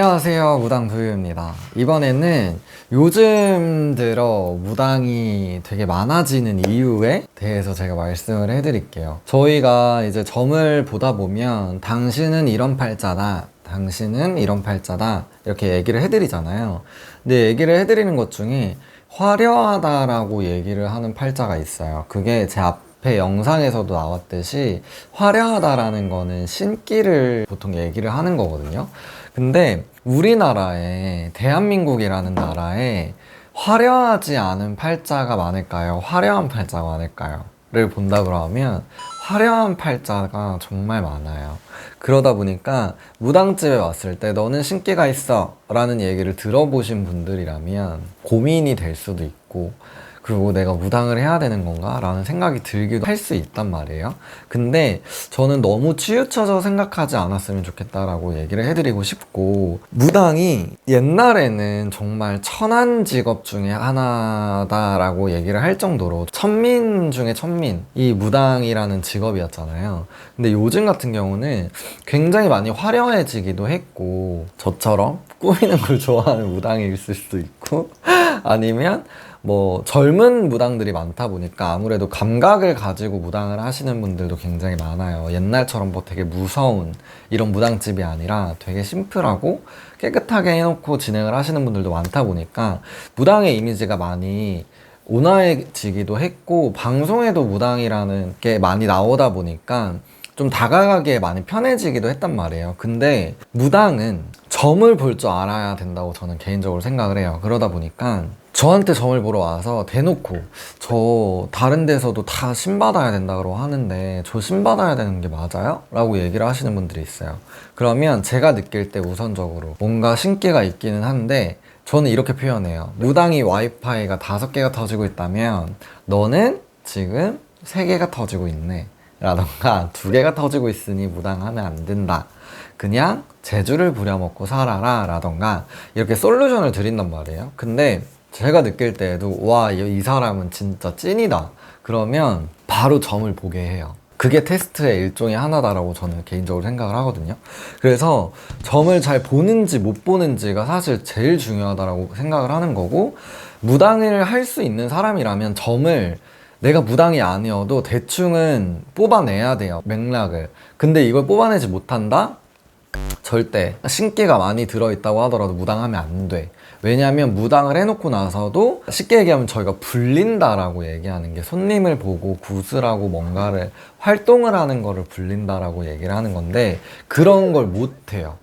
안녕하세요, 무당부유입니다. 이번에는 요즘 들어 무당이 되게 많아지는 이유에 대해서 제가 말씀을 해드릴게요. 저희가 이제 점을 보다 보면 당신은 이런 팔자다, 당신은 이런 팔자다 이렇게 얘기를 해드리잖아요. 근데 얘기를 해드리는 것 중에 화려하다라고 얘기를 하는 팔자가 있어요. 그게 제 앞에 영상에서도 나왔듯이 화려하다라는 거는 신기를 보통 얘기를 하는 거거든요. 근데 우리나라에, 대한민국이라는 나라에 화려하지 않은 팔자가 많을까요? 화려한 팔자가 많을까요? 를 본다 그러면 화려한 팔자가 정말 많아요. 그러다 보니까 무당집에 왔을 때 너는 신기가 있어 라는 얘기를 들어보신 분들이라면 고민이 될 수도 있고, 그리고 내가 무당을 해야 되는 건가? 라는 생각이 들기도 할 수 있단 말이에요. 근데 저는 너무 치우쳐서 생각하지 않았으면 좋겠다라고 얘기를 해드리고 싶고, 무당이 옛날에는 정말 천한 직업 중에 하나다라고 얘기를 할 정도로 천민 중에 천민이 무당이라는 직업이었잖아요. 근데 요즘 같은 경우는 굉장히 많이 화려해지기도 했고, 저처럼 꾸미는 걸 좋아하는 무당이 있을 수도 있고 아니면 뭐 젊은 무당들이 많다 보니까 아무래도 감각을 가지고 무당을 하시는 분들도 굉장히 많아요. 옛날처럼 뭐 되게 무서운 이런 무당집이 아니라 되게 심플하고 깨끗하게 해놓고 진행을 하시는 분들도 많다 보니까 무당의 이미지가 많이 온화해지기도 했고, 방송에도 무당이라는 게 많이 나오다 보니까 좀 다가가기에 많이 편해지기도 했단 말이에요. 근데 무당은 점을 볼 줄 알아야 된다고 저는 개인적으로 생각을 해요. 그러다 보니까 저한테 점을 보러 와서 대놓고 저 다른 데서도 다 신 받아야 된다고 하는데 저 신 받아야 되는 게 맞아요? 라고 얘기를 하시는 분들이 있어요. 그러면 제가 느낄 때 우선적으로 뭔가 신기가 있기는 한데 저는 이렇게 표현해요. 무당이 와이파이가 5개가 터지고 있다면 너는 지금 3개가 터지고 있네 라던가 2개가 터지고 있으니 무당하면 안 된다, 그냥 재주를 부려먹고 살아라 라던가 이렇게 솔루션을 드린단 말이에요. 근데 제가 느낄 때에도 와, 이 사람은 진짜 찐이다 그러면 바로 점을 보게 해요. 그게 테스트의 일종의 하나다라고 저는 개인적으로 생각을 하거든요. 그래서 점을 잘 보는지 못 보는지가 사실 제일 중요하다라고 생각을 하는 거고, 무당을 할 수 있는 사람이라면 점을 내가 무당이 아니어도 대충은 뽑아내야 돼요, 맥락을. 근데 이걸 뽑아내지 못한다? 절대 신기가 많이 들어있다고 하더라도 무당하면 안 돼. 왜냐하면 무당을 해놓고 나서도 쉽게 얘기하면 저희가 불린다라고 얘기하는 게 손님을 보고 구슬하고 뭔가를 활동을 하는 거를 불린다라고 얘기를 하는 건데 그런 걸 못해요.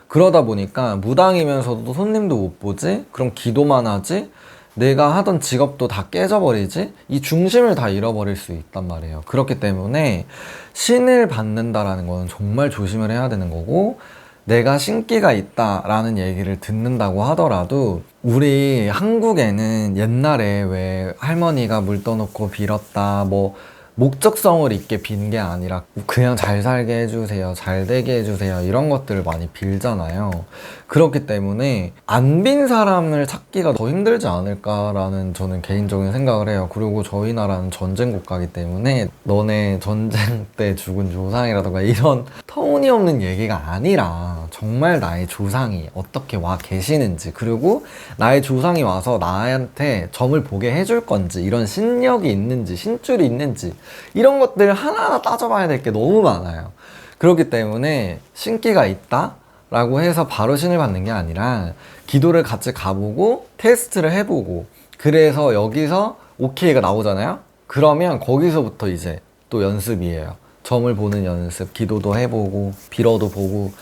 그러다 보니까 무당이면서도 손님도 못 보지? 그럼 기도만 하지? 내가 하던 직업도 다 깨져버리지? 이 중심을 다 잃어버릴 수 있단 말이에요. 그렇기 때문에 신을 받는다라는 거는 정말 조심을 해야 되는 거고, 내가 신기가 있다라는 얘기를 듣는다고 하더라도 우리 한국에는 옛날에 왜 할머니가 물 떠놓고 빌었다, 뭐 목적성을 있게 빈 게 아니라 그냥 잘 살게 해주세요, 잘 되게 해주세요, 이런 것들을 많이 빌잖아요. 그렇기 때문에 안 빈 사람을 찾기가 더 힘들지 않을까라는 저는 개인적인 생각을 해요. 그리고 저희 나라는 전쟁 국가이기 때문에 너네 전쟁 때 죽은 조상이라던가 이런 터무니없는 얘기가 아니라 정말 나의 조상이 어떻게 와 계시는지, 그리고 나의 조상이 와서 나한테 점을 보게 해줄 건지, 이런 신력이 있는지 신줄이 있는지 이런 것들 하나하나 따져봐야 될 게 너무 많아요. 그렇기 때문에 신기가 있다 라고 해서 바로 신을 받는 게 아니라 기도를 같이 가보고 테스트를 해보고, 그래서 여기서 오케이가 나오잖아요. 그러면 거기서부터 이제 또 연습이에요. 점을 보는 연습, 기도도 해보고 빌어도 보고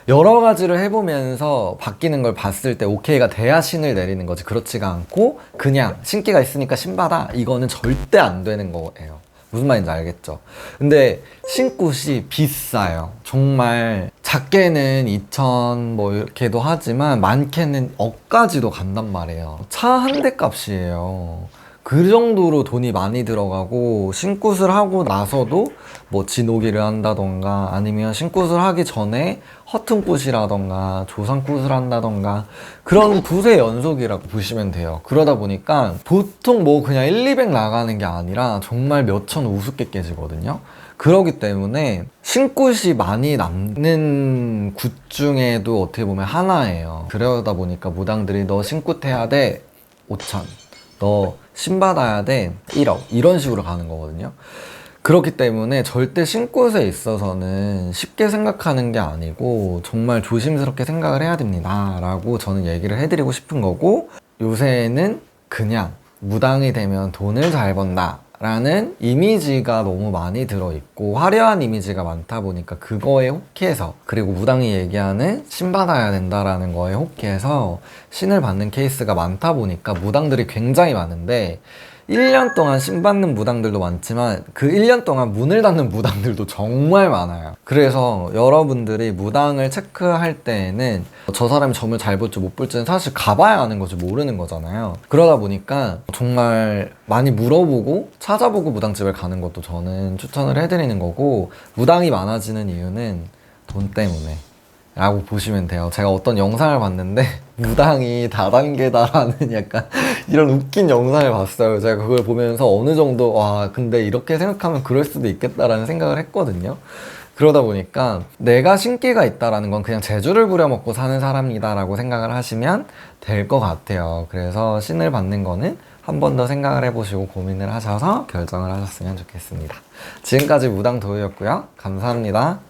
여러 가지를 해보면서 바뀌는 걸 봤을 때 오케이가 돼야 신을 내리는 거지, 그렇지가 않고 그냥 신기가 있으니까 신 받아, 이거는 절대 안 되는 거예요. 무슨 말인지 알겠죠? 근데 신굿이 비싸요. 정말 작게는 2천 뭐 이렇게도 하지만 많게는 억까지도 간단 말이에요. 차 한 대 값이에요. 그 정도로 돈이 많이 들어가고, 신굿을 하고 나서도 뭐 진오기를 한다던가 아니면 신굿을 하기 전에 허튼굿이라던가 조상굿을 한다던가 그런 굿의 연속이라고 보시면 돼요. 그러다 보니까 보통 뭐 그냥 1, 200 나가는 게 아니라 정말 몇천 우습게 깨지거든요. 그러기 때문에 신굿이 많이 남는 굿 중에도 어떻게 보면 하나예요. 그러다 보니까 무당들이 너 신굿 해야 돼 5천, 너 신 받아야 돼 1억 이런 식으로 가는 거거든요. 그렇기 때문에 절대 신굿에 있어서는 쉽게 생각하는 게 아니고 정말 조심스럽게 생각을 해야 됩니다 라고 저는 얘기를 해드리고 싶은 거고, 요새는 그냥 무당이 되면 돈을 잘 번다 라는 이미지가 너무 많이 들어있고 화려한 이미지가 많다 보니까 그거에 혹해서, 그리고 무당이 얘기하는 신 받아야 된다라는 거에 혹해서 신을 받는 케이스가 많다 보니까 무당들이 굉장히 많은데, 1년 동안 신 받는 무당들도 많지만 그 1년 동안 문을 닫는 무당들도 정말 많아요. 그래서 여러분들이 무당을 체크할 때에는 저 사람이 점을 잘 볼지 못 볼지는 사실 가봐야 아는 거지 모르는 거잖아요. 그러다 보니까 정말 많이 물어보고 찾아보고 무당집을 가는 것도 저는 추천을 해드리는 거고, 무당이 많아지는 이유는 돈 때문에 라고 보시면 돼요. 제가 어떤 영상을 봤는데 무당이 다단계다라는 약간 이런 웃긴 영상을 봤어요. 제가 그걸 보면서 어느 정도 와 근데 이렇게 생각하면 그럴 수도 있겠다라는 생각을 했거든요. 그러다 보니까 내가 신기가 있다라는 건 그냥 재주를 부려먹고 사는 사람이다 라고 생각을 하시면 될 것 같아요. 그래서 신을 받는 거는 한 번 더 생각을 해보시고 고민을 하셔서 결정을 하셨으면 좋겠습니다. 지금까지 무당도우였고요. 감사합니다.